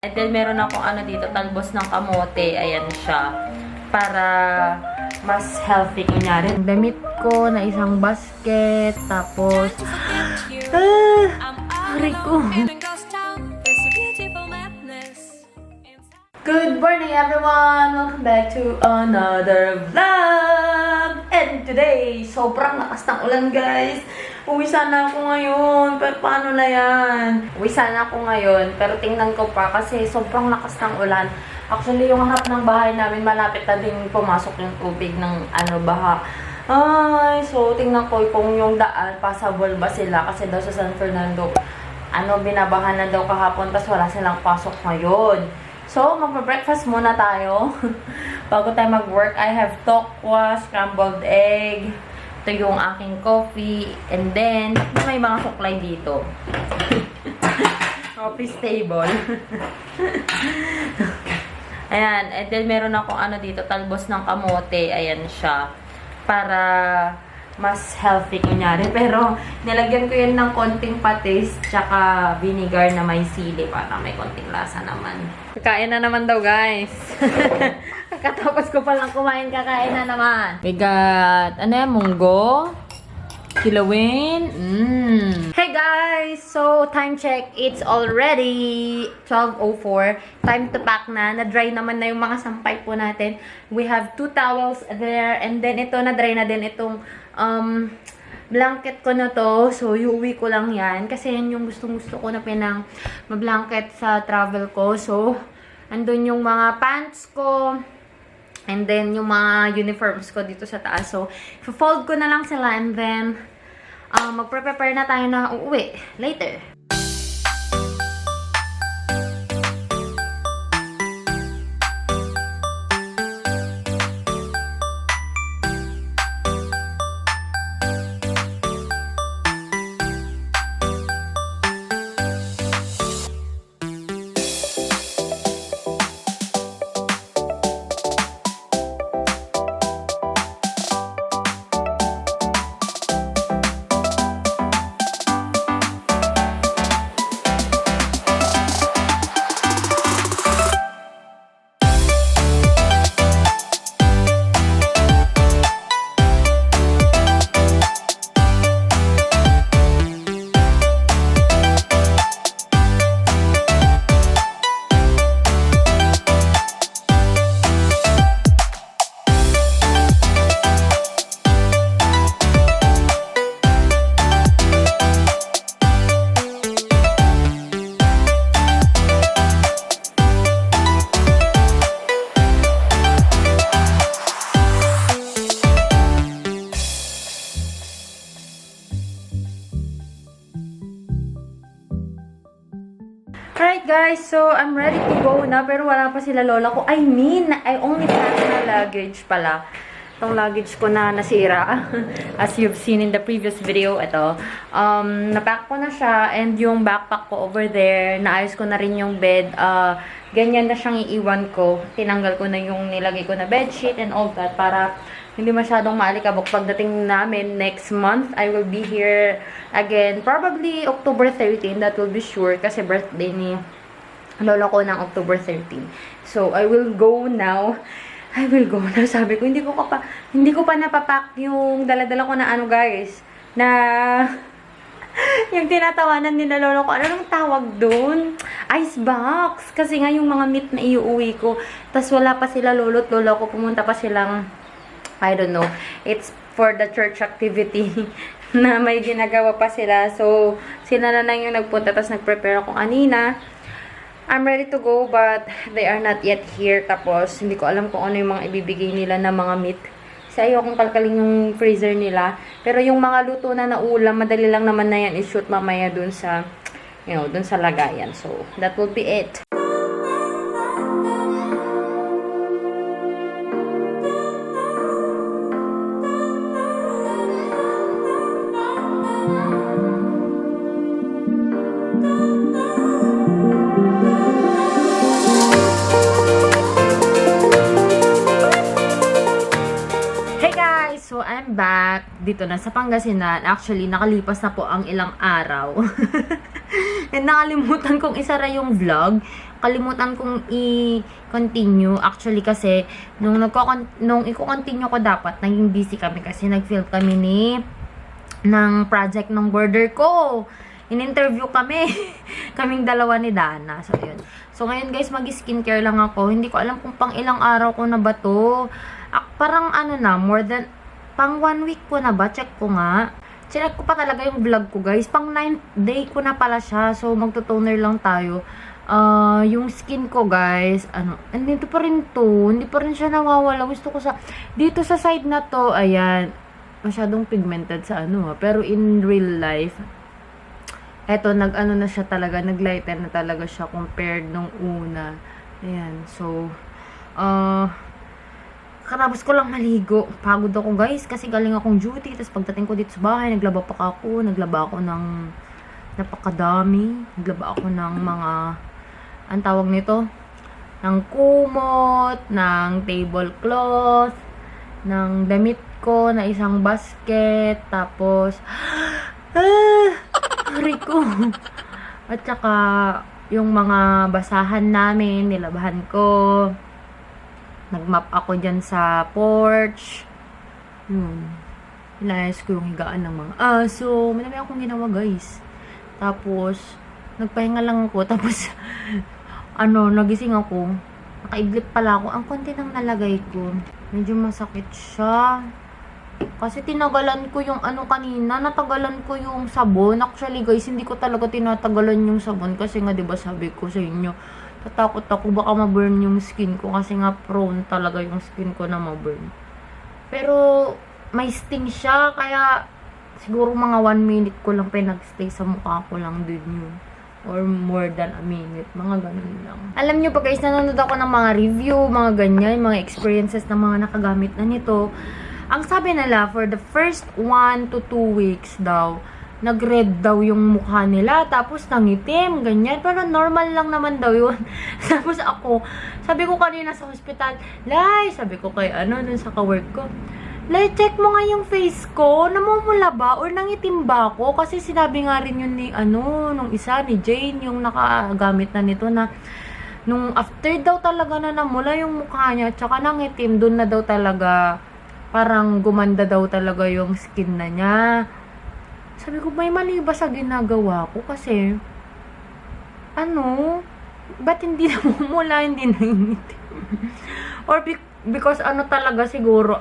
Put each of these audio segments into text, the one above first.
And then, meron akong ano dito, talbos ng kamote. Ayan siya. Para mas healthy. Kunyari, damit ko na isang basket. Tapos, hari ko. Good morning, everyone! Welcome back to another vlog! And today, sobrang lakas ng ulan, guys. Uwi sana ako ngayon, pero paano na yan? Uwi sana ako ngayon, pero tingnan ko pa kasi sobrang lakas ng ulan. Actually, yung harap ng bahay namin, malapit na din pumasok yung tubig ng baha. Ay, so tingnan ko kung yung daan, passable ba sila kasi daw sa San Fernando, binabahan na daw kahapon, tas wala silang pasok ngayon. So, magpa-breakfast muna tayo. Bago tayo mag-work, I have tokwa, scrambled egg. Ito yung aking coffee. And then, may mga suklay dito. Office table. Ayan. And then, meron akong dito, talbos ng kamote. Ayan siya. Para mas healthy, kunyari. Pero, nilagyan ko yan ng konting patis, tsaka vinegar na may sili para may konting lasa naman. Kakain na naman daw, guys. Katapos ko palang kumain, kakain na naman. We got, munggo? Kilawin? Hey guys! So, time check. It's already 12:04. Time to pack na. Na-dry naman na yung mga sampay po natin. We have 2 towels there. And then, ito, na-dry na din itong blanket ko na to. So, iuwi ko lang yan. Kasi yan yung gustong-gusto ko na pinang mablanket sa travel ko. So, andun yung mga pants ko. And then, yung mga uniforms ko dito sa taas. So, fold ko na lang sila and then, magpre-prepare na tayo na uuwi later. Alright guys, so I'm ready to go na pero wala pa sila lola ko. I only packed na luggage pala. Itong luggage ko na nasira. As you've seen in the previous video, ito. Napack ko na siya and yung backpack ko over there, naayos ko na rin yung bed. Ganyan na siyang iiwan ko. Tinanggal ko na yung nilagay ko na bedsheet and all that para hindi masyadong maalikabok. Pagdating namin next month, I will be here again. Probably October 13, that will be sure. Kasi birthday ni lolo ko ng October 13. So, I will go now. Sabi ko, hindi ko pa napapack yung dala-dala ko na guys. Na yung tinatawanan nila lolo ko. Ano nang tawag doon? Ice box. Kasi nga yung mga meat na iuwi ko. Tas wala pa sila lolo at lolo ko. Pumunta pa silang I don't know. It's for the church activity na may ginagawa pa sila. So, sila na lang yung nagpunta. Tapos nag-prepare ako kanina. I'm ready to go but they are not yet here. Tapos, hindi ko alam kung ano yung mga ibibigay nila na mga meat. Kasi ayokong kalkalin yung freezer nila. Pero yung mga luto na ulam, madali lang naman na yan i-shoot mamaya dun sa, dun sa lagayan. So, that will be it. So, I'm back dito na sa Pangasinan. Actually, nakalipas na po ang ilang araw. And nakalimutan kong isara yung vlog. kalimutan kong i-continue. Actually kasi, nung i-continue ko dapat, naging busy kami kasi nag-film kami ng project ng border ko. In-interview kami. Kaming dalawa ni Dana. So, yun. So, ngayon guys, mag-skincare lang ako. Hindi ko alam kung pang ilang araw ko na ba to. Parang ano na, more than, pang 1 week ko na ba? Check ko nga. Check ko pa talaga yung vlog ko guys. Pang 9th day ko na pala siya. So, magto-toner lang tayo. Yung skin ko guys, andito pa rin to. Hindi pa rin siya nawawala. Gusto ko dito sa side na to, ayan. Masyadong pigmented sa pero in real life, eto, nag-ano na siya talaga, nag-lighten na talaga siya compared nung una. Ayan, so, karabas ko lang maligo. Pagod ako guys, kasi galing akong duty. Tapos pagdating ko dito sa bahay, naglaba ako ng napakadami. Naglaba ako ng mga, ang tawag nito, ng kumot, ng tablecloth, ng damit ko na isang basket, tapos, ko. At saka, yung mga basahan namin, nilabahan ko. Nagmap ako dyan sa porch. Inayos ko yung higaan ng mga aso. Madami akong ginawa guys. Tapos, nagpahinga lang ako. Tapos, nagising ako. Nakaidlip pala ako. Ang konti nang nalagay ko. Medyo masakit siya. Kasi tinagalan ko yung kanina, natagalan ko yung sabon. Actually guys, hindi ko talaga tinatagalan yung sabon. Kasi nga diba sabi ko sa inyo, tatakot ako baka ma-burn yung skin ko. Kasi nga prone talaga yung skin ko na ma-burn. Pero may sting siya. Kaya siguro mga 1 minute ko lang pinag-stay sa mukha ko lang din yun. Or more than a minute. Mga ganun lang. Alam nyo pa guys, nanonood ako ng mga review, mga ganyan, mga experiences ng mga nakagamit na nito. Ang sabi nila, for the first 1 to 2 weeks daw, nag-red daw yung mukha nila, tapos nangitim, ganyan. Pero normal lang naman daw yun. Tapos ako, sabi ko kanina sa hospital, Lai, sabi ko kay dun sa ka-work ko, Lai, check mo nga yung face ko, namumula ba or nangitim ba ako? Kasi sinabi nga rin yun ni, nung isa, ni Jane, yung nakagamit na nito na, nung after daw talaga na namula yung mukha niya, tsaka nangitim, dun na daw talaga, parang gumanda daw talaga yung skin na niya. Sabi ko, may mali ba sa ginagawa ko? Kasi, ba't hindi namumula, hindi nangitim? Or because talaga siguro,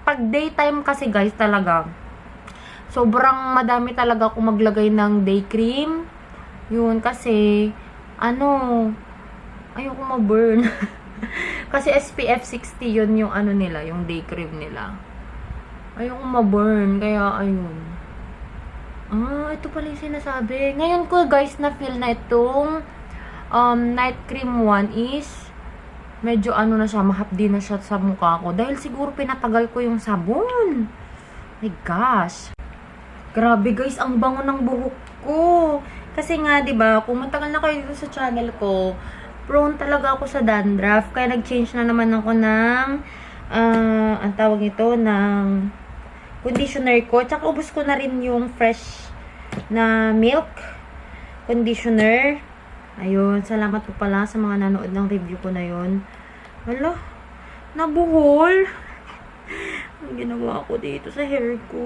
pag daytime kasi guys talaga, sobrang madami talaga akong maglagay ng day cream. Yun, kasi, ayoko ma-burn. Kasi SPF 60 yun yung nila, yung day cream nila. Ayoko ma-burn, kaya ayun. Ito pala yung sinasabi. Ngayon ko guys na feel na itong night cream 1 is medyo na siya, mahapdi na siya sa mukha ko. Dahil siguro pinatagal ko yung sabon. My gosh. Grabe guys, ang bango ng buhok ko. Kasi nga, diba, kung matagal na kayo dito sa channel ko, prone talaga ako sa dandruff. Kaya nag-change na naman ako ng, ang tawag nito, ng conditioner ko. Tsaka ubos ko na rin yung fresh na milk conditioner. Ayun, salamat po pala sa mga nanood ng review ko na yun. Wala, nabuhol. Ang ginawa ko dito sa hair ko.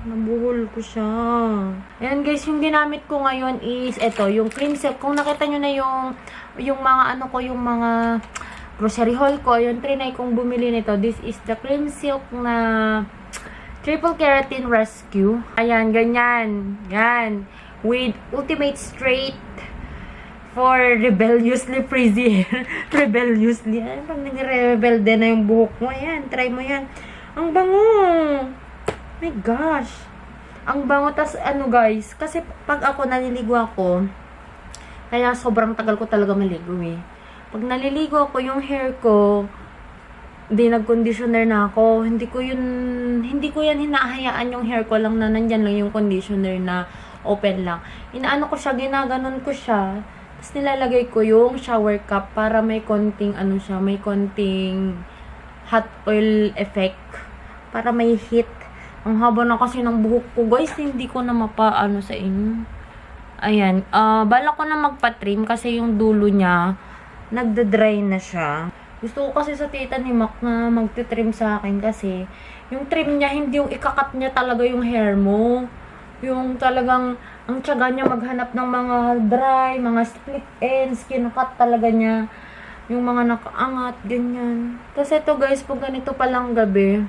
Nabuhol ko siya. Ayan guys, yung ginamit ko ngayon is ito, yung cream silk. Kung nakita nyo na yung mga yung mga grocery haul ko, yung trinay kong bumili nito. This is the cream silk na triple keratin rescue. Ayan, ganyan. Yan. With ultimate straight for rebelliously frizzy hair. Rebelliously. Ay, pag nag-rebelde na yung buhok mo. Ayan, try mo yan. Ang bango. My gosh. Ang bango. Tas guys, kasi pag ako naliligo ako, kaya sobrang tagal ko talaga maligo eh. Pag naliligo ako, yung hair ko, nag-conditioner na ako. Hindi ko yan hinahayaan yung hair ko lang na nandyan lang yung conditioner na open lang. Inaano ko siya, ginaganon ko siya. Tapos nilalagay ko yung shower cap para may konting may konting hot oil effect. Para may heat. Ang haba na kasi ng buhok ko, guys. Hindi ko na sa inyo. Ayan. Bala ko na magpa-trim kasi yung dulo niya, nagda-dry na siya. Gusto ko kasi sa tita ni Mac na magte-trim sa akin kasi yung trim niya, hindi yung ikakat niya talaga yung hair mo. Yung talagang, ang tiyaga niya maghanap ng mga dry, mga split ends, kinukat talaga niya. Yung mga nakaangat, ganyan. Kasi ito guys, pag ganito palang gabi,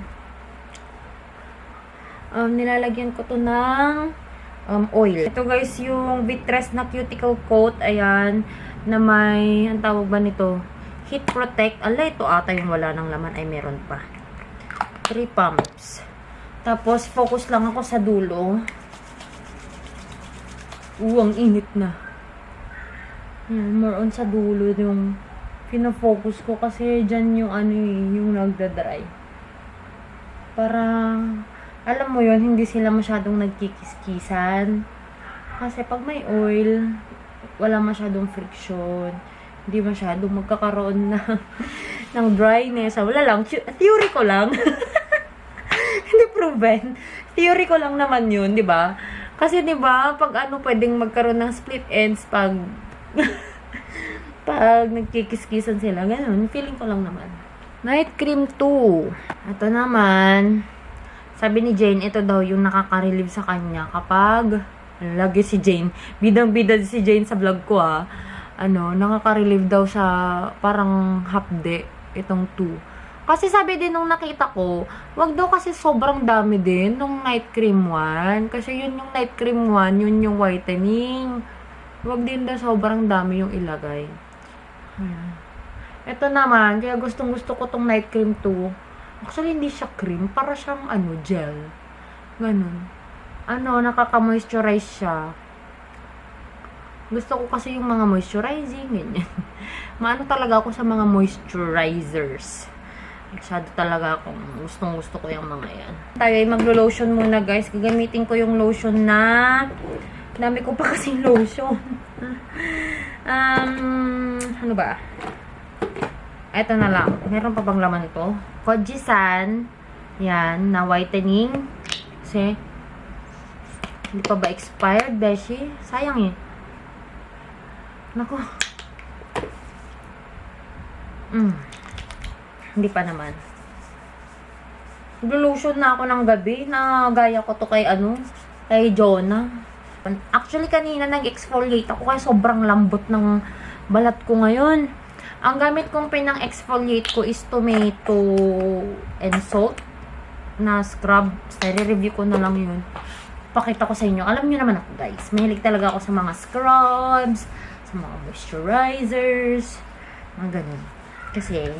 nilalagyan ko to ng oil. Ito guys, yung Vitress na cuticle coat, ayan, na may, ang tawag ba nito? Heat Protect. Ala, ito ata yung wala ng laman. Ay, meron pa. 3 pumps. Tapos, focus lang ako sa dulo. Ang init na. Yan, more on sa dulo yung pinafocus ko kasi dyan yung ano yung nagda-dry. Parang, alam mo yon, hindi sila masyadong nagkikis-kisan. Kasi pag may oil, wala masyadong friction. Hindi masyadong magkakaroon ng dryness. Wala lang. Theory ko lang. Hindi proven. Theory ko lang naman yun, di ba? Kasi 'di ba, pag ano pwedeng magkaroon ng split ends pag pag nagkikis-kisan sila, ganun, feeling ko lang naman. Night cream 2. Ito naman, sabi ni Jane, ito daw yung nakaka-relieve sa kanya kapag lagi si Jane, bidang-bida si Jane sa vlog ko nakaka-relieve daw sa parang hapde itong 2. Kasi sabi din nung nakita ko, wag daw kasi sobrang dami din nung night cream 1. Kasi yun yung night cream 1, yun yung whitening. Wag din daw sobrang dami yung ilagay. Ito naman, kaya gustong-gusto ko tong night cream 2. Actually, hindi siya cream. Para siyang gel. Ganun. Nakaka-moisturize siya. Gusto ko kasi yung mga moisturizing, ganyan. Maano talaga ako sa mga moisturizers. Masyado talaga akong gustong-gusto ko yung mga yan. Tayo ay maglo-lotion muna guys. Gagamitin ko yung lotion na dami ko pa kasing lotion. Ano ba? Ito na lang. Meron pa bang laman ito? Kojisan. Yan, na whitening. Kasi, hindi pa ba expired, beshi? Sayang eh. Naku. Hindi pa naman. Nag-lotion na ako ng gabi. Nagaya ko to kay Jonah. Actually, kanina nag-exfoliate ako kaya sobrang lambot ng balat ko ngayon. Ang gamit kong pinang-exfoliate ko is tomato and salt na scrub. I-review ko na lang yun. Pakita ko sa inyo. Alam niyo naman ako guys. Mahilig talaga ako sa mga scrubs, sa mga moisturizers, mga ganun. Kasi,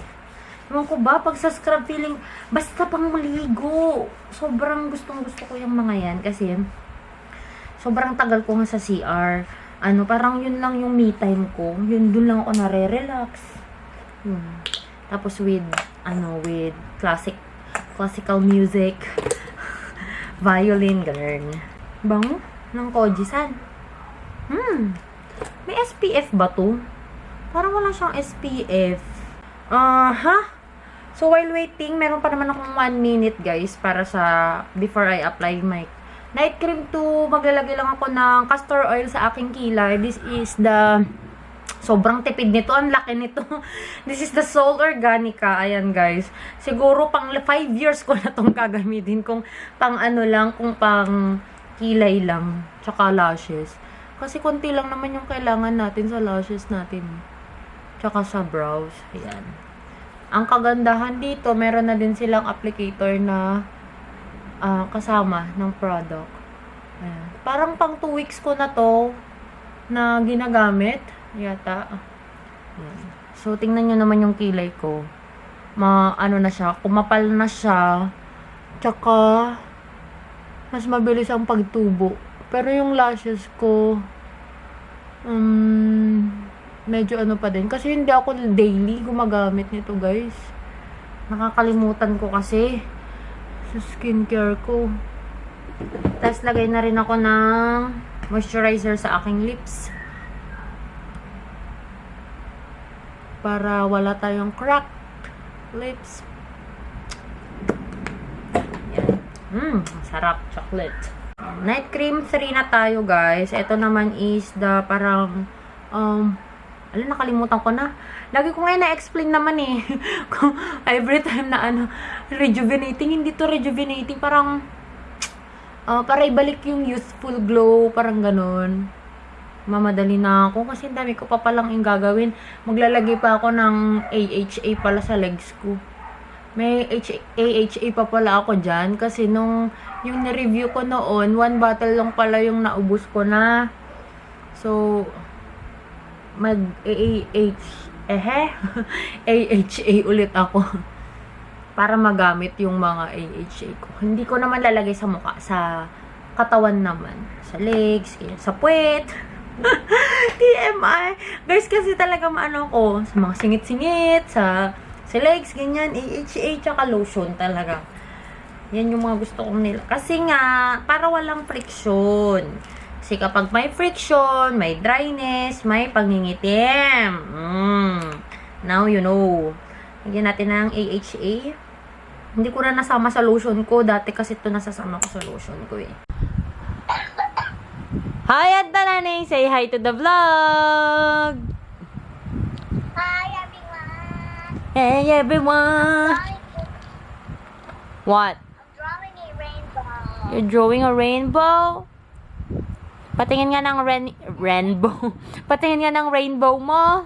ewan ko ba, pag sa scrub feeling, basta pang maligo. Sobrang gustong-gusto ko yung mga yan. Kasi, sobrang tagal ko nga sa CR. Parang yun lang yung me time ko. Yun, dun lang ako nare-relax. Tapos with classical music, violin, ganun. Bango ng Kojisan. May SPF ba to? Parang wala siyang SPF. So, while waiting, meron pa naman akong 1 minute, guys, para before I apply my night cream to, maglalagay lang ako ng castor oil sa aking kilay. This is the, sobrang tipid nito, ang laki nito. This is the Sol Organica, ayan, guys. Siguro, pang 5 years ko na itong gagamitin, kung pang kung pang kilay lang, tsaka lashes. Kasi konti lang naman yung kailangan natin sa lashes natin. Tsaka sa brows. Ayan. Ang kagandahan dito, meron na din silang applicator na kasama ng product. Ayan. Parang pang 2 weeks ko na to na ginagamit. Yata. Ayan. So, tingnan nyo naman yung kilay ko. Na siya. Kumapal na siya. Tsaka, mas mabilis ang pagtubo. Pero yung lashes ko, medyo pa din. Kasi hindi ako daily gumagamit nito, guys. Nakakalimutan ko kasi sa skincare ko. Tapos, lagay na rin ako ng moisturizer sa aking lips. Para wala tayong cracked lips. Yan. Sarap. Chocolate. Night cream 3 na tayo, guys. Ito naman is the parang, nakalimutan ko na. Lagi ko ngayon na-explain naman eh. Kung every time na rejuvenating, hindi to rejuvenating. Parang, para ibalik yung youthful glow, parang ganun. Mamadali na ako kasi dami ko pa palang yung gagawin. Maglalagay pa ako ng AHA pala sa legs ko. May AHA pa pala ako dyan kasi nung yung na-review ko noon, 1 bottle lang pala yung naubos ko na. So, AHA ulit ako para magamit yung mga AHA ko. Hindi ko naman lalagay sa mukha, sa katawan naman. Sa legs, sa puwet. TMI. Guys, kasi talaga ko, sa mga singit-singit, sa legs, ganyan, AHA, tsaka lotion talaga. Yan yung mga gusto kong nila. Kasi nga, para walang friction. Kasi kapag may friction, may dryness, may pangingitim. Now you know. Lagyan natin ng AHA. Hindi ko na nasama sa lotion ko. Dati kasi ito nasasama ko sa lotion ko eh. Hi, Antananing! Say hi to the vlog! Hi everyone! Hey everyone! What? I'm drawing a rainbow. You're drawing a rainbow? Patingin nga ng rainbow. Patingin nga ng rainbow mo.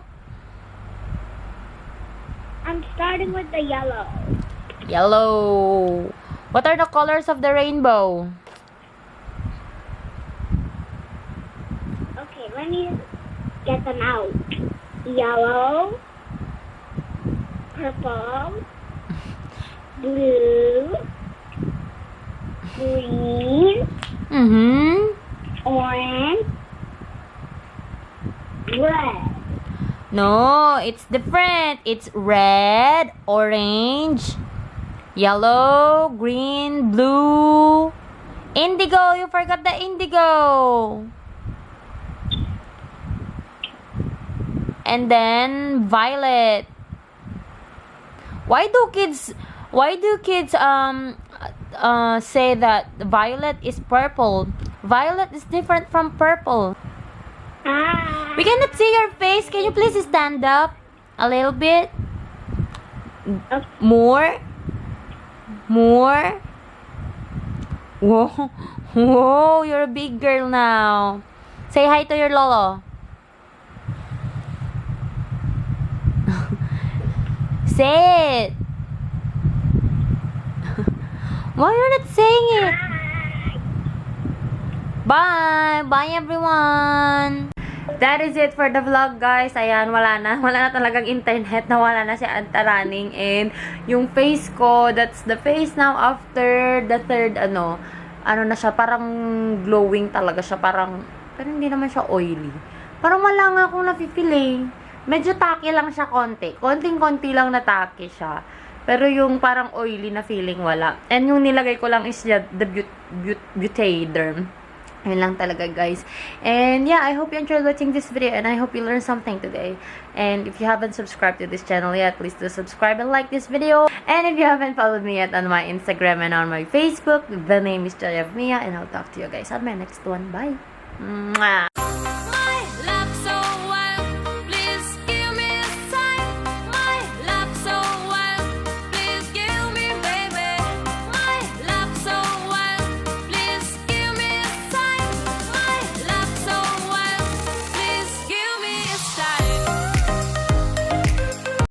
I'm starting with the yellow. Yellow. What are the colors of the rainbow? Okay, let me get them out. Yellow, purple, blue, green, orange, red. No, it's different. It's red, orange, yellow, green, blue, indigo. You forgot the indigo. And then violet. Why do kids say that violet is purple? Violet is different from purple. Ah, We cannot see your face. Can you please stand up a little bit? okay. More. Whoa. Whoa, you're a big girl now. Say hi to your lolo. Say it. Why you're not saying it? Bye. Bye everyone. That is it for the vlog, guys. Ayan, wala na talagang internet. Nawala na si Antaraning. And yung face ko, that's the face now after the third, ano na siya, parang glowing talaga siya. Pero hindi naman siya oily. Parang wala nga akong nafe-feel eh. Medyo tacky lang siya konti. Konting-konti lang na tacky siya. Pero yung parang oily na feeling wala. And yung nilagay ko lang is the Butaderm. Yun lang talaga, guys. And yeah, I hope you enjoyed watching this video and I hope you learned something today. And if you haven't subscribed to this channel yet, please do subscribe and like this video. And if you haven't followed me yet on my Instagram and on my Facebook, the name is Joy of Mia, and I'll talk to you guys on my next one. Bye! Mwah!